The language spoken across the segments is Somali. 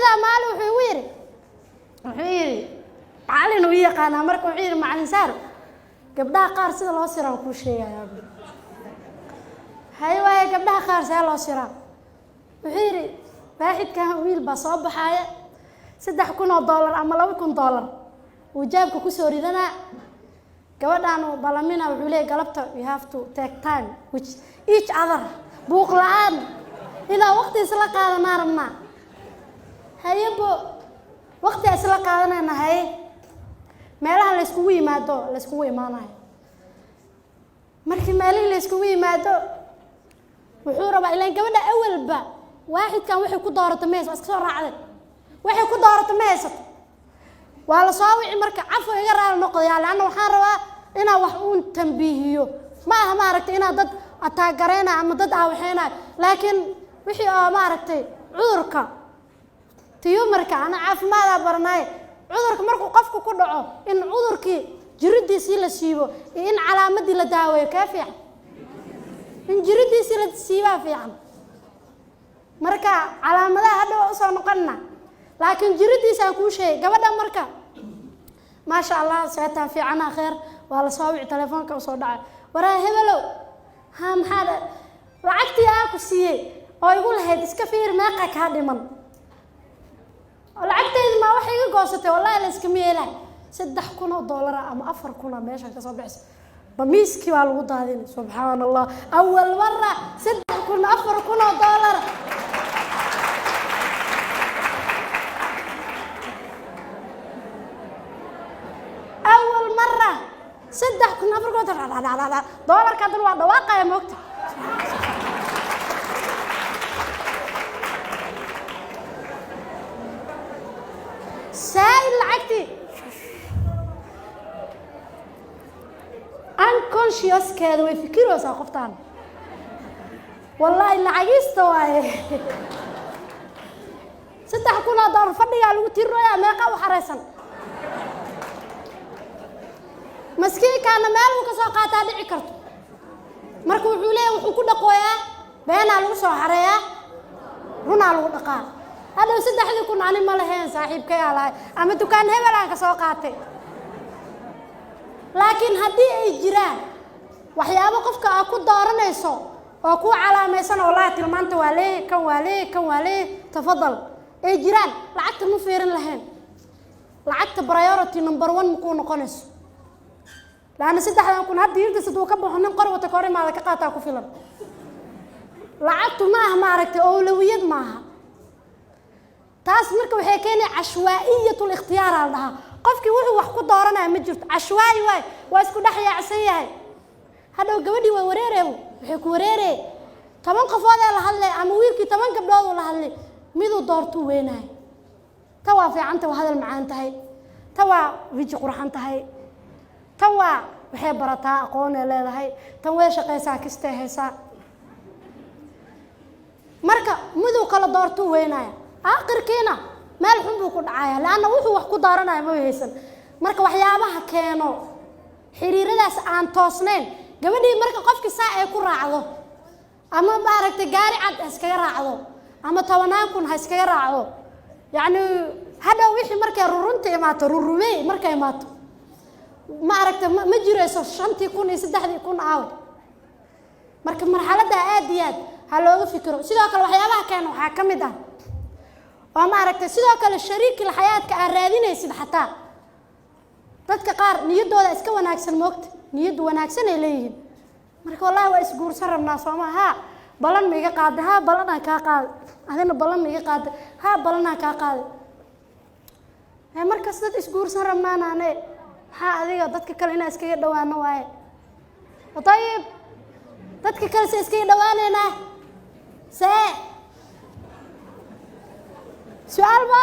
sidaa maalin wuxuu igu yidhi macallin uu yaqaanaa marka wuxuu yidhi macallin saar gabdhaha qaar sida loo siraan kuu sheegayaa hay waaye gabdhaha qaar see loo siraa wuxuu yidhi waaxidkan wiil baa soo baxaaya $3,000 ama $2,000 uu jaabka ku soo ridanaa gabadhaan uu balamina wuxuu leeyahay galabta you have to take time which each other buuq la'aan inaa waqti isla qaadanaa rabnaa hayabo waqti isla qaadanayna haye meelaha la iskugu yimaado la iskugu imaanayo markii meelaha la iskugu yimaado wuxuu rabaa ilaan gabadha awalba waaxidkan waxay ku doorato mees iska soo raacday waxay ku doorato mees waa la soo wici marka cafo iga raal noqoyaa laana waxaan rabaa inaa wax uun tambiihiyo ma aha maaragtay inaa dad ataagareyna ama dad waxayna laakiin wixii oo maaragtay cudurka tiyumarka ana caafimaad baranay cudurka markuu qofku ku dhaco in cudurkii jiridiisii la siibo iyo in calaamadii la daaweeyo ka fiican in jiridiisii la siibaa fiican marka calaamadaha hadda waa soo noqonna laakiin jiridiisa aan ku sheegay gabadha marka ma sha Allah saytaan fiicana khair waa la soo wici telefoonka soo dhacay waraa hebelow ha maxaad lacagtii aan ku siiyay oo igu lahayd iska fiir meeqa ka dhiman lacagteedu ma wax iga goosatay wallahi la iska meelay $3,000 ama $4,000 meesha ka soo bixis bamiiski waa lagu daadin subhanallah awal marra $4,000 أول مرة $4,000 دولار كان دلوقتي واقع يا موقت سائل لعقتي unconscious كذا ويفكروا ساقفتان والله اللي عجزت واي $6,000 فدي قالوا تيرو يا ميقا وحرسن مسكين كان ماله كسو قاتا دحي كرتو marka wuxuu leeyahay wuxuu ku dhaqooyaa beena lagu soo xareeyaa runa lagu dhaqaa hada saddexdii kun ani ma lahayn saaxiibkay alaay ama dukaan hebel aan ka soo qaatay laakiin hadii ay jiraan waxyaabo qofka aad ku dooranayso oo ku calaamaysan oo la tilmaanta waa lee tafadal ay jiraan lacagta ma fiirin lahayn lacagta priority number 1 ma ku noqonayso لأن سدح كون هاد يلبس دوكا بوحنين قروة كوري ما ذاك قاطع كفيلم لعبت معها معركة أولويات معها تاس مركب حكينا عشوائية الاختيار علىها قفكي وحو وحكو دورنا مجرد عشوائي واي واسكو دحيا عسية هاي هذا قودي ووريري وحكو وريري تمن قفوضي لهالي أما ويلكي تمن قبلوضو لهالي ميدو دورتو وين هاي توا في عنتا وهذا المعان تهي توا فيجي قرحان تهي توا waxay barataa aqoon ay leedahay tan way shaqeysaa kasta heesa marka muduu kala doorto weynaya aakhirkiina meel xun buu ku dhacaya laana wuxuu wax ku daaranayo ma haysan marka waxyaabaha keeno xiriiradaas aan toosnayn gabadhii marka qofkii saa ay ku raacdo ama maaragtay gaari cad iskaga raacdo ama 10 kun ha iskaga raacdo yaani hada wixii markay rurunta imaato rurumay markay imaato ما أركت ما جريسو شنتي كون يسدحدي كون عاود مركب مرحلة عاديات هلو فكروا سيداك الوحياة كانوا حاكمدا وما أركت سيداك الشريك الحياة كأرادين يسد حتى تذكر نيدو هذا إسكوا ناكسن موقت نيدو ناكسن إليه مركب والله وإسقور سر الناس وما ها بلن ميجا قاد ها بلنا كاقاد هذين بلن ميجا قاد ها بلنا كاقاد هاي مركب سد إسقور سر ما نانه ها adiga dadka kale ina iskaga dhawaano waaye طيب dadka kale iskaga dhawaanayna see su'aal ma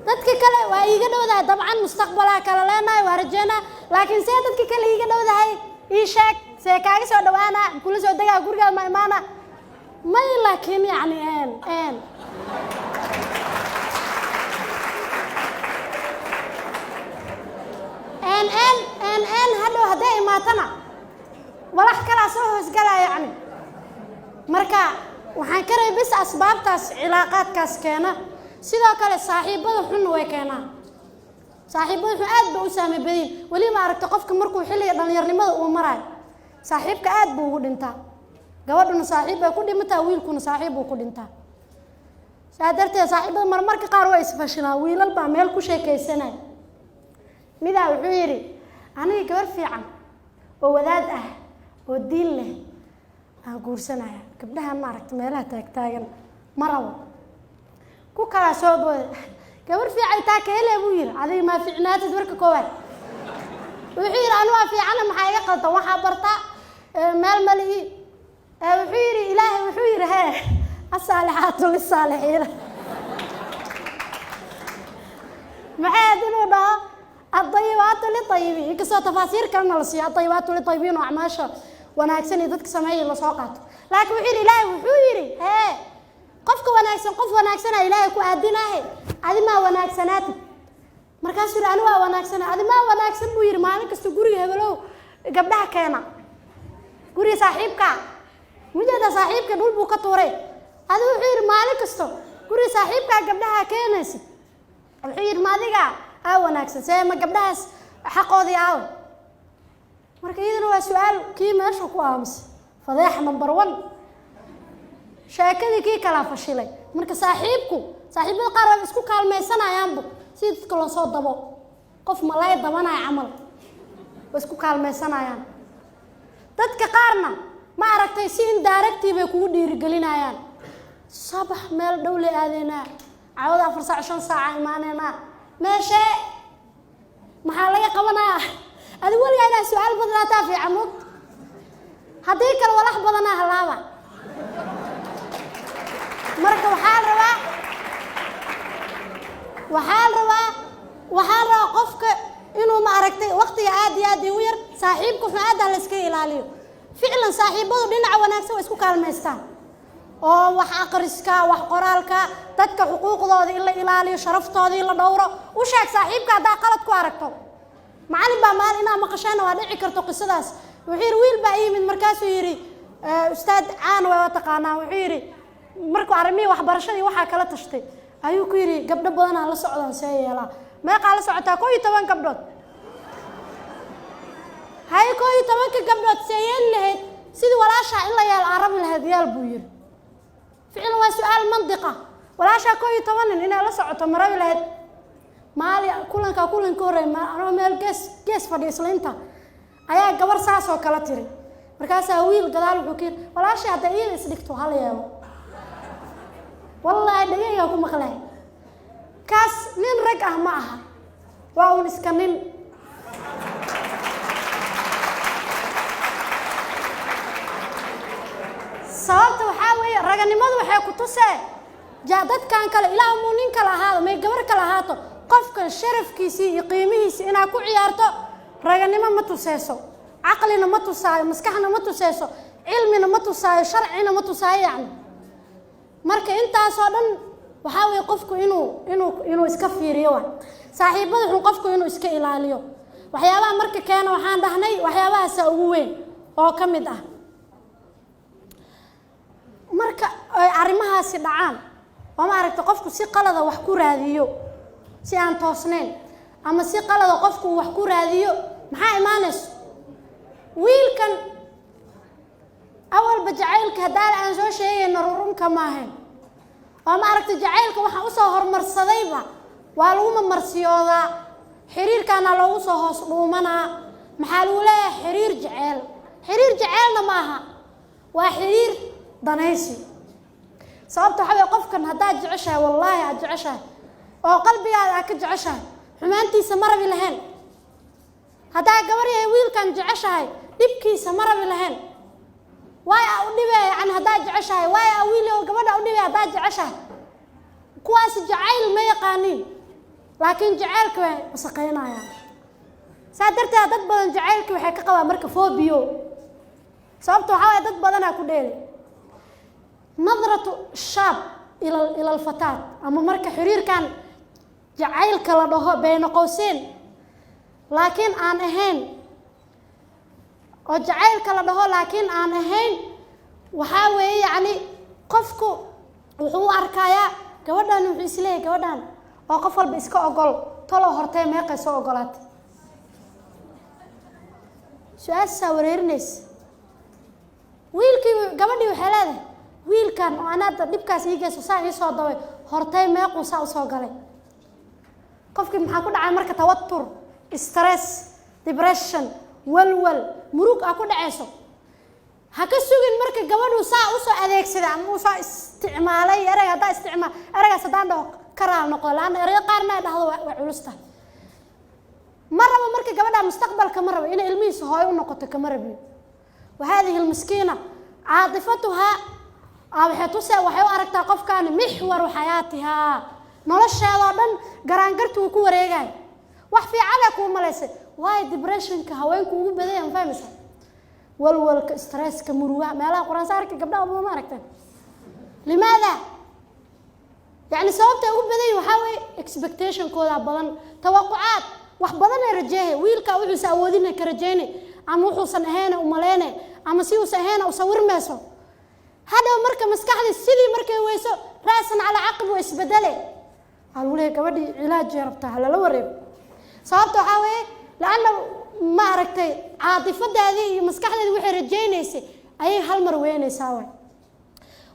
dadka kale waa iga dhawdahay dabcan mustaqbalka kale leenahay waa rajayna laakiin see dadka kale iga dhawdahay ii sheeg see kaaga soo dhawaana kula soo dagaa guriga ma imaana ma laakiin yani هذا هداي ما تنا ولا حكلا سوه سجلا يعني marka waxaan ka reebay bis asbaabtaas cilaaqaadkaas keena sidoo kale saaxiibada xun way keenaan saaxiibada xun aad buu u saameyn badan wali ma aragto qofka markuu xilliga dhalinyarnimada uu maray saaxiibka aad buu ugu dhintaa gabadhuna saaxiib ay ku dhimataa wiilkuna saaxiib uu ku dhintaa saadartee saaxiibada marmarka qaar way isfashilaan wiilal baa meel ku sheekaysanay midaa wuxuu yiri aniga gabar fiican oo wadaad ah oo diin leh aan guursanaya gabdhaha ma aragto meelaha taagtaagan marawo ku kala soo booday gabar fiican taa keelay buu yiri adiga ma fiicnaatid marka koowaad wuxuu yiri anu waa fiican maxaa iga qaldan waxa barta meel mali wuxuu yiri ilaahay wuxuu yiri hee الصالحات للصالحين معاد نودا الطيبات للطيبين كسو تفاسير كلنا لسي الطيبات للطيبين وعماشا وناكسن يدك سمعي اللي سوقات لكن وحير إلهي وحيري هي قفك وناكسن قف وناكسن إلهي كو أدينا هي هذه ما وناكسنات مركز الأنواع وناكسن هذه ما وناكسن بوير مالك استقوري هبلو قبلها كينا قوري صاحبك مجد صاحبك دول بوكتوري هذا وحير مالك استو قولي صاحبك قبلها كينس وحير مالك وناكسن سي ما قبلها حقودي marka iyadana waa su'aal kii meesha ku aamus fadeex number 1 sheekadii kii kala fashilay marka saaxiibada qaar ay isku kaalmeysanayaanba si dadka loo soo dabo qof malay dabanay amal isku kaalmeysanayaan dadka qaarna ma aragtay si indirective ay kugu dhiirigelinayaan صباح مال دولة هذينا عوض 14 ساعة إيماننا ماشي محلية قبنا هذا هو اللي أنا سؤال بدنا تافي عمود هذيك الولاح بدنا هلاوة مركب وحال روا قفك إنه ما عرفتي وقتي عادي وير صاحبك في عادة لسكي إلاليو فعلا صاحبه دينا وناكسو اسكو كالميستان oo wax aqriska wax qoraalka dadka xuquuqdooda in la ilaaliyo sharaftooda in la dhowro u sheeg saaxiibka hadaa qalad ku aragto macallin baa maalin inaa maqashana waa dhici karto qisadaas wuxuu wiil baa yimid markaasuu yiri ustaad caan waa taqaanaa wuxuu yiri markuu arrimii waxbarashadii waxa kala tashtay ayuu ku yiri gabdho badan aan la socdaan see yeelaa meeqa la socotaa 12 gabdhood hay 12 gabdhood see yeel lahayd sidii walaasha in la yeel arab lahayd yeel buu yiri فعلا وسؤال منطقة ولا شاكوي طبعاً إن لا سعته مرة لهاد مالي كلن كوري ما أنا مال جس فديس لينتا أيها جبر ساس وكلاتيري مركز أويل قدال بكير ولا شيء هذا إيه سلكتو هاليوم والله دقيقة يكون مخلاه كاس من رجع معها واو نسكنين sababta waxa weeye raganimadu waxay ku tusay jaadadkan kale ilaa muunin kala ahaado may gabar kala ahaato qofka sharafkiisa iyo qiimihiisa ina ku ciyaarto raganimo ma tusayso aqlina ma tusaayo maskaxna ma tusayso cilmina ma tusaayo sharcina ma tusaayo yani marka intaas oo dhan waxa weeye qofku inuu iska fiiriyo saaxiibada xun qofku inuu iska ilaaliyo waxyaabaha marka keena waxaan dhahnay waxyaabahaas ugu weyn oo kamid ah marka ay arimahaasi dhacaan oo ma aragto qofku si qalada wax ku raadiyo si aan toosneen ama si qalada qofku wax ku raadiyo maxaa imaanayso wiilkan awal bajacaylka hadaa aan soo sheegayno rurunka maahan oo ma aragto jacaylka waxa u soo hormarsadayba waa lagu marsiyooda xiriirkana loogu soo hoos dhuumanaa maxaa lagu leeyahay xiriir jacaylna maaha waa xiriir danaysi sababta waxa qofkan hadaa jeceshahay wallahi aad jeceshahay oo qalbigaaga ka jeceshahay xumaantiisa marabi lahayn hadaa gabar yahay wiilkan jeceshahay dibkiisa marabi lahayn way u dhibay yani hadaa jeceshahay way wiil oo gabadha u dhibay hadaa jeceshahay kuwaas jacayl ma yaqaanin laakiin jacaylka way wasaqeynayaan saadartaa dad badan jacaylka waxay ka qabaan marka phobia sababta waxa dad badan ku dheelay نظرة الشاب إلى الفتاة أما مركا حرير كان جعيل كلا بين قوسين لكن أنا هين وجعيل كلا لكن أنا هين وحاول يعني قفكو وهو أركايا gabadhan wuxuu isleeyahay gabadhan oo qof walba iska ogol talo hortay meeqay soo ogolaat su'aasha wareerinays wiilkii gabadhii waxay leedahay wiilkan oo anaada dhibkaas iigeeso saa ii soo daway hortay meequu saa u soo galay qofkii maxaa ku dhacay marka tawatur stress depression walwal murug ku dhacayso ha ka sugin marka gabadhu saa u soo adeegsaday ama u soo isticmaalay erayga hada isticmaal erayga sadaan dhaw karaal noqdo laan erayga qaarna dhahdo waa culusta maraba marka gabadha mustaqbalka maraba in ilmihiisa hooyo u noqoto kama rabi وهذه المسكينة عاطفتها waxay u aragtaa qofkan mixwar xayaatiha nolosheeda dhan garaangartu ku wareegay wax fiican ku maleysay way depression-ka haweenku ugu badayaan fahmaysa walwalka stress-ka muruga meelaha quraan saarka gabdhaha ma aragtaan limaada يعني sababta ugu baday waxa way expectation kooda badan tawaqucaad wax badan ay rajeeyay wiilka wuxuu sawoodina ka rajeeyay ama wuxuu san ahayn u maleynay ama si uu saheena u sawirmayso hada marka maskaxda sidii markay weyso raasan ala aqab way isbedele halwlee gabadhi ilaaj rabtaa la wareeb sababta waxa way laana ma aragtay caadifadaadii iyo maskaxdeedii waxay rajeynaysay ay hal mar weynaysaa way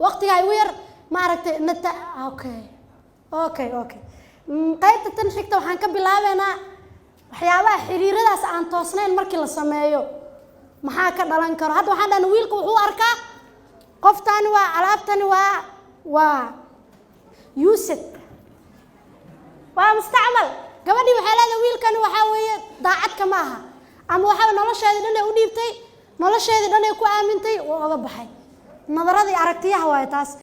waqtiga ay weer ma aragtay nata okay qaybta tan xigta waxaan ka bilaabeynaa waxyaabaha xiriiradaas aan toosnayn markii la sameeyo maxaa ka dhalan karo hadda waxaan dhahnaa wiilku wuxuu arkaa qoftani waa alaabtani waa used waa mustacmal gabadhii waxay leedahay wiilkani waxa weeye daacad kama aha ama waxa nolosheeda dhan ay u dhiibtay nolosheeda dhan ay ku aamintay oo uga baxay nadaradii aragtiyaha waa taas